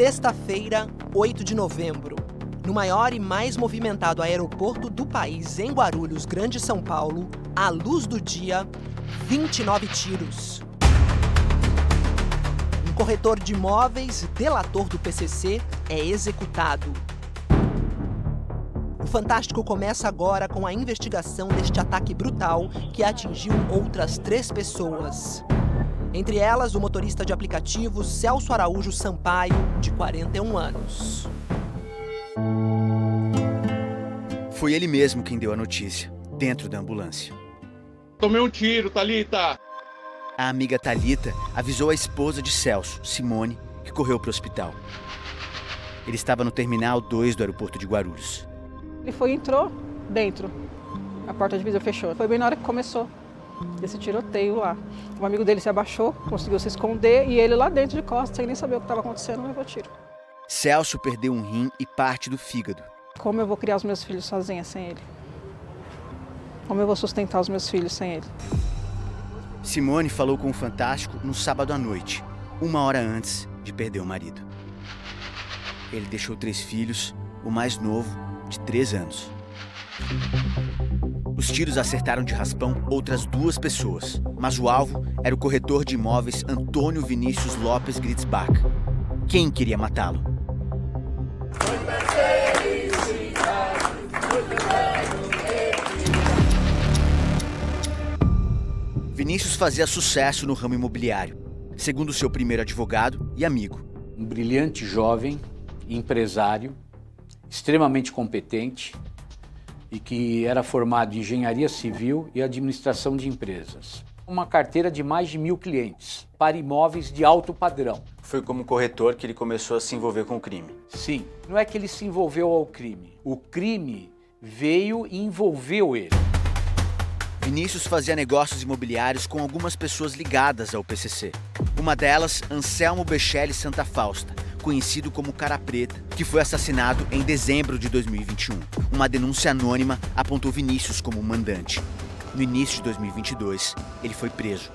Sexta-feira, 8 de novembro. No maior e mais movimentado aeroporto do país, em Guarulhos, Grande São Paulo, à luz do dia, 29 tiros. Um corretor de imóveis, delator do PCC, é executado. O Fantástico começa agora com a investigação deste ataque brutal que atingiu outras 3 pessoas. Entre elas, o motorista de aplicativo Celso Araújo Sampaio, de 41 anos. Foi ele mesmo quem deu a notícia, dentro da ambulância. Tomei um tiro, Thalita! A amiga Thalita avisou a esposa de Celso, Simone, que correu para o hospital. Ele estava no Terminal 2 do aeroporto de Guarulhos. Ele entrou dentro. A porta de vidro fechou. Foi bem na hora que começou esse tiroteio lá. Um amigo dele se abaixou, conseguiu se esconder e ele lá dentro de costas, sem nem saber o que estava acontecendo, levou tiro. Celso perdeu um rim e parte do fígado. Como eu vou criar os meus filhos sozinha sem ele? Como eu vou sustentar os meus filhos sem ele? Simone falou com o Fantástico no sábado à noite, 1 hora antes de perder o marido. Ele deixou 3 filhos, o mais novo, de 3 anos. Os tiros acertaram de raspão outras 2 pessoas, mas o alvo era o corretor de imóveis Antônio Vinícius Lopes Gritzbach. Quem queria matá-lo? Vinícius fazia sucesso no ramo imobiliário, segundo seu primeiro advogado e amigo. Um brilhante jovem, empresário, extremamente competente e que era formado em engenharia civil e administração de empresas. Uma carteira de mais de 1.000 clientes, para imóveis de alto padrão. Foi como corretor que ele começou a se envolver com o crime. Sim, não é que ele se envolveu ao crime. O crime veio e envolveu ele. Vinícius fazia negócios imobiliários com algumas pessoas ligadas ao PCC. Uma delas, Anselmo Bechelli Santa Fausta, conhecido como Cara Preta, que foi assassinado em dezembro de 2021. Uma denúncia anônima apontou Vinícius como mandante. No início de 2022, ele foi preso.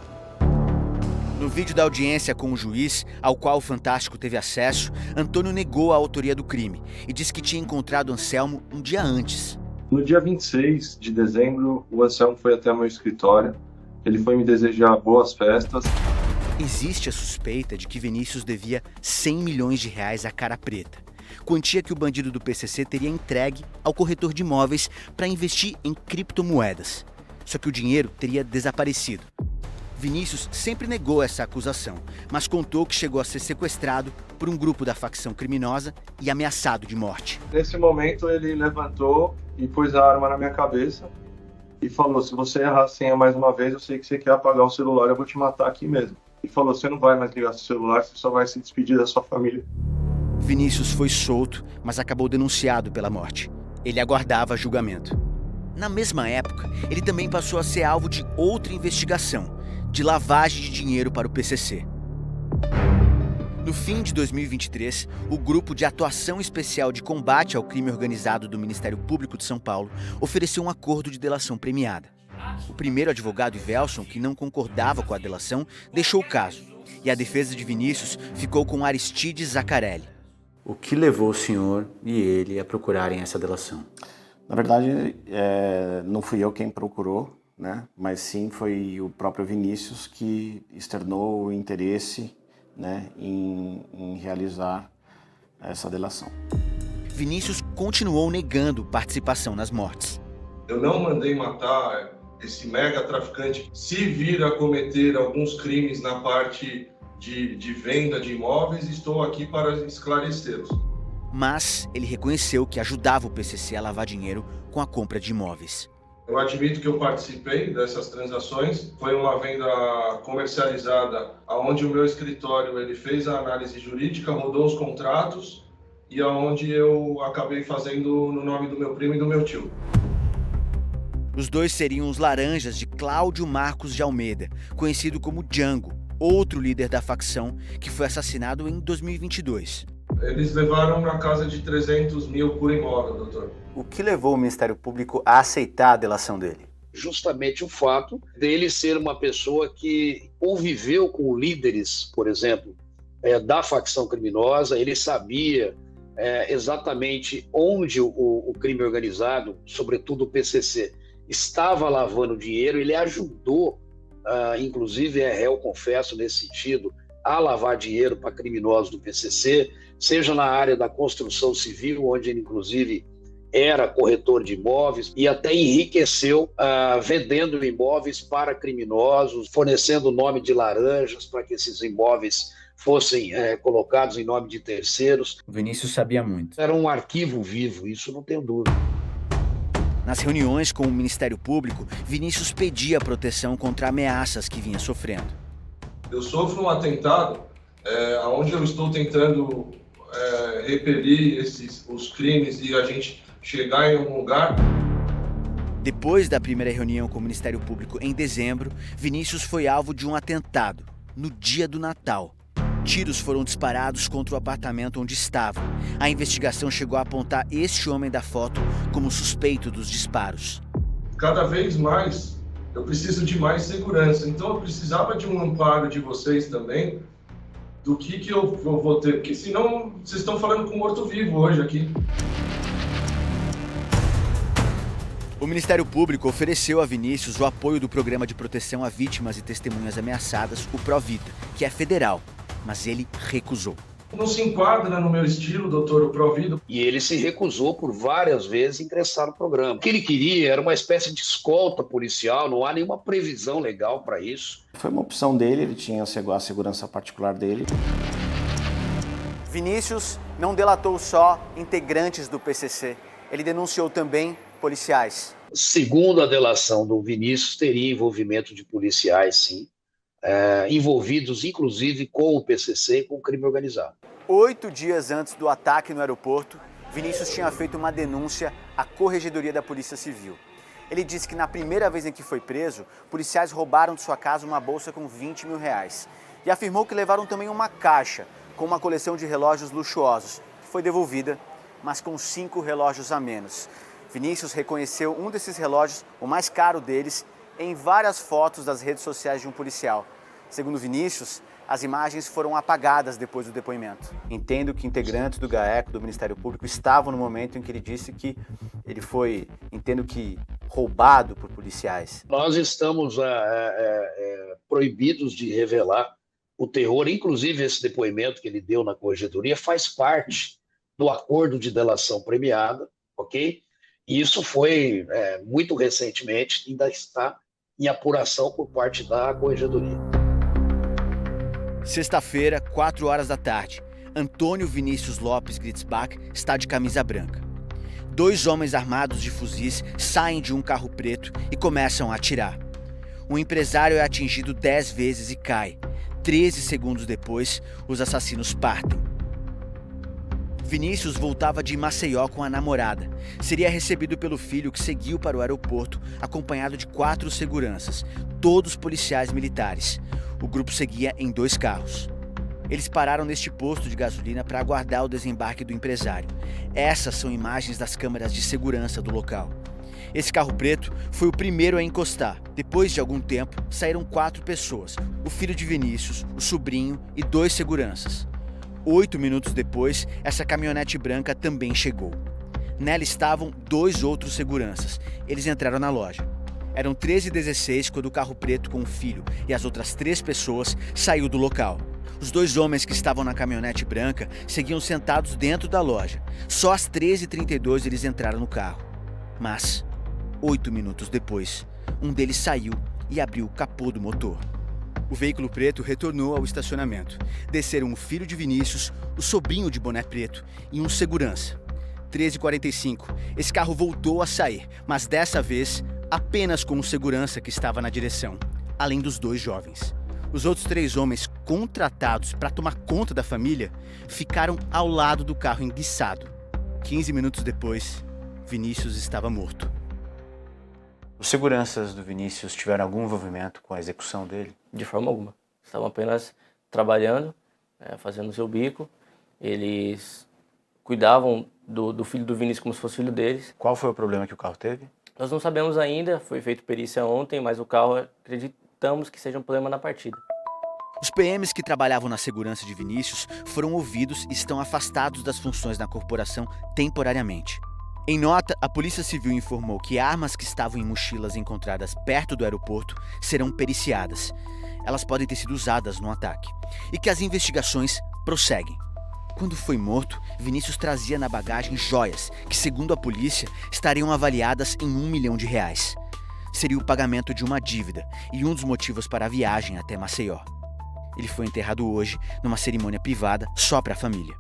No vídeo da audiência com o juiz, ao qual o Fantástico teve acesso, Antônio negou a autoria do crime e disse que tinha encontrado Anselmo um dia antes. No dia 26 de dezembro, o Anselmo foi até meu escritório. Ele foi me desejar boas festas. Existe a suspeita de que Vinícius devia 100 milhões de reais à Cara Preta, quantia que o bandido do PCC teria entregue ao corretor de imóveis para investir em criptomoedas. Só que o dinheiro teria desaparecido. Vinícius sempre negou essa acusação, mas contou que chegou a ser sequestrado por um grupo da facção criminosa e ameaçado de morte. Nesse momento ele levantou e pôs a arma na minha cabeça e falou: se você errar a senha mais uma vez, eu sei que você quer apagar o celular, eu vou te matar aqui mesmo. E falou: você não vai mais ligar seu celular, você só vai se despedir da sua família. Vinícius foi solto, mas acabou denunciado pela morte. Ele aguardava julgamento. Na mesma época, ele também passou a ser alvo de outra investigação, de lavagem de dinheiro para o PCC. No fim de 2023, o Grupo de Atuação Especial de Combate ao Crime Organizado do Ministério Público de São Paulo ofereceu um acordo de delação premiada. O primeiro advogado, Ivelson, que não concordava com a delação, deixou o caso. E a defesa de Vinícius ficou com Aristides Zaccarelli. O que levou o senhor e ele a procurarem essa delação? Na verdade, não fui eu quem procurou, né? Mas sim foi o próprio Vinícius que externou o interesse, né, em realizar essa delação. Vinícius continuou negando participação nas mortes. Eu não mandei matar esse mega traficante. Se vir a cometer alguns crimes na parte de venda de imóveis, estou aqui para esclarecê-los. Mas ele reconheceu que ajudava o PCC a lavar dinheiro com a compra de imóveis. Eu admito que eu participei dessas transações. Foi uma venda comercializada, onde o meu escritório ele fez a análise jurídica, rodou os contratos e aonde eu acabei fazendo no nome do meu primo e do meu tio. Os dois seriam os laranjas de Cláudio Marcos de Almeida, conhecido como Django, outro líder da facção que foi assassinado em 2022. Eles levaram na casa de 300 mil por imóvel, doutor. O que levou o Ministério Público a aceitar a delação dele? Justamente o fato dele ser uma pessoa que conviveu com líderes, por exemplo, da facção criminosa, ele sabia exatamente onde o crime organizado, sobretudo o PCC, estava lavando dinheiro. Ele ajudou, inclusive é réu, confesso, nesse sentido, a lavar dinheiro para criminosos do PCC, seja na área da construção civil, onde ele, inclusive, era corretor de imóveis, e até enriqueceu vendendo imóveis para criminosos, fornecendo o nome de laranjas para que esses imóveis fossem colocados em nome de terceiros. O Vinícius sabia muito. Era um arquivo vivo, isso não tenho dúvida. Nas reuniões com o Ministério Público, Vinícius pedia proteção contra ameaças que vinha sofrendo. Eu sofro um atentado onde eu estou tentando repelir os crimes e a gente chegar em um lugar. Depois da primeira reunião com o Ministério Público em dezembro, Vinícius foi alvo de um atentado, no dia do Natal. Tiros foram disparados contra o apartamento onde estava. A investigação chegou a apontar este homem da foto como suspeito dos disparos. Cada vez mais eu preciso de mais segurança, então eu precisava de um amparo de vocês também, do que eu vou ter, porque senão vocês estão falando com morto-vivo hoje aqui. O Ministério Público ofereceu a Vinícius o apoio do Programa de Proteção a Vítimas e Testemunhas Ameaçadas, o PROVITA, que é federal, mas ele recusou. Não se enquadra no meu estilo, doutor, o PROVITA. E ele se recusou por várias vezes a ingressar no programa. O que ele queria era uma espécie de escolta policial, não há nenhuma previsão legal para isso. Foi uma opção dele, ele tinha a segurança particular dele. Vinícius não delatou só integrantes do PCC, ele denunciou também policiais. Segundo a delação do Vinícius, teria envolvimento de policiais, sim, envolvidos inclusive com o PCC e com o crime organizado. 8 dias antes do ataque no aeroporto, Vinícius tinha feito uma denúncia à Corregedoria da Polícia Civil. Ele disse que na primeira vez em que foi preso, policiais roubaram de sua casa uma bolsa com 20 mil reais. E afirmou que levaram também uma caixa com uma coleção de relógios luxuosos, que foi devolvida, mas com 5 relógios a menos. Vinícius reconheceu um desses relógios, o mais caro deles, em várias fotos das redes sociais de um policial. Segundo Vinícius, as imagens foram apagadas depois do depoimento. Entendo que integrantes do GAECO, do Ministério Público, estavam no momento em que ele disse que ele foi, roubado por policiais. Nós estamos proibidos de revelar o terror, inclusive esse depoimento que ele deu na Corregedoria faz parte do acordo de delação premiada, ok? E isso foi muito recentemente, ainda está em apuração por parte da Corregedoria. Sexta-feira, 4 horas da tarde, Antônio Vinícius Lopes Gritzbach está de camisa branca. 2 homens armados de fuzis saem de um carro preto e começam a atirar. Um empresário é atingido 10 vezes e cai. 13 segundos depois, os assassinos partem. Vinícius voltava de Maceió com a namorada. Seria recebido pelo filho que seguiu para o aeroporto, acompanhado de 4 seguranças, todos policiais militares. O grupo seguia em 2 carros. Eles pararam neste posto de gasolina para aguardar o desembarque do empresário. Essas são imagens das câmeras de segurança do local. Esse carro preto foi o primeiro a encostar. Depois de algum tempo, saíram 4 pessoas, o filho de Vinícius, o sobrinho e 2 seguranças. 8 minutos depois, essa caminhonete branca também chegou. Nela estavam 2 outros seguranças. Eles entraram na loja. Eram 13h16 quando o carro preto com o filho e as outras 3 pessoas saiu do local. Os 2 homens que estavam na caminhonete branca seguiam sentados dentro da loja. Só às 13h32 eles entraram no carro. Mas, 8 minutos depois, um deles saiu e abriu o capô do motor. O veículo preto retornou ao estacionamento. Desceram o filho de Vinícius, o sobrinho de boné preto e um segurança. 13h45, esse carro voltou a sair, mas dessa vez apenas com o segurança que estava na direção, além dos 2 jovens. Os outros 3 homens contratados para tomar conta da família ficaram ao lado do carro enguiçado. 15 minutos depois, Vinícius estava morto. Os seguranças do Vinícius tiveram algum envolvimento com a execução dele? De forma alguma. Estavam apenas trabalhando, fazendo o seu bico. Eles cuidavam do filho do Vinícius como se fosse filho deles. Qual foi o problema que o carro teve? Nós não sabemos ainda, foi feita perícia ontem, mas o carro acreditamos que seja um problema na partida. Os PMs que trabalhavam na segurança de Vinícius foram ouvidos e estão afastados das funções na corporação temporariamente. Em nota, a Polícia Civil informou que armas que estavam em mochilas encontradas perto do aeroporto serão periciadas. Elas podem ter sido usadas no ataque. E que as investigações prosseguem. Quando foi morto, Vinícius trazia na bagagem joias que, segundo a polícia, estariam avaliadas em R$1 milhão. Seria o pagamento de uma dívida e um dos motivos para a viagem até Maceió. Ele foi enterrado hoje numa cerimônia privada só para a família.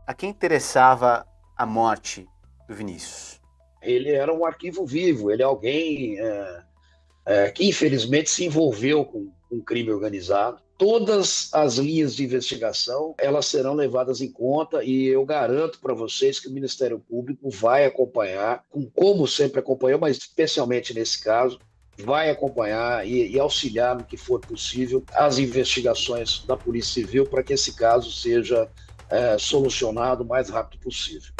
A quem interessava a morte do Vinícius? Ele era um arquivo vivo, ele é alguém que infelizmente se envolveu com um crime organizado. Todas as linhas de investigação, elas serão levadas em conta e eu garanto para vocês que o Ministério Público vai acompanhar, como sempre acompanhou, mas especialmente nesse caso, vai acompanhar e auxiliar no que for possível as investigações da Polícia Civil para que esse caso seja solucionado o mais rápido possível.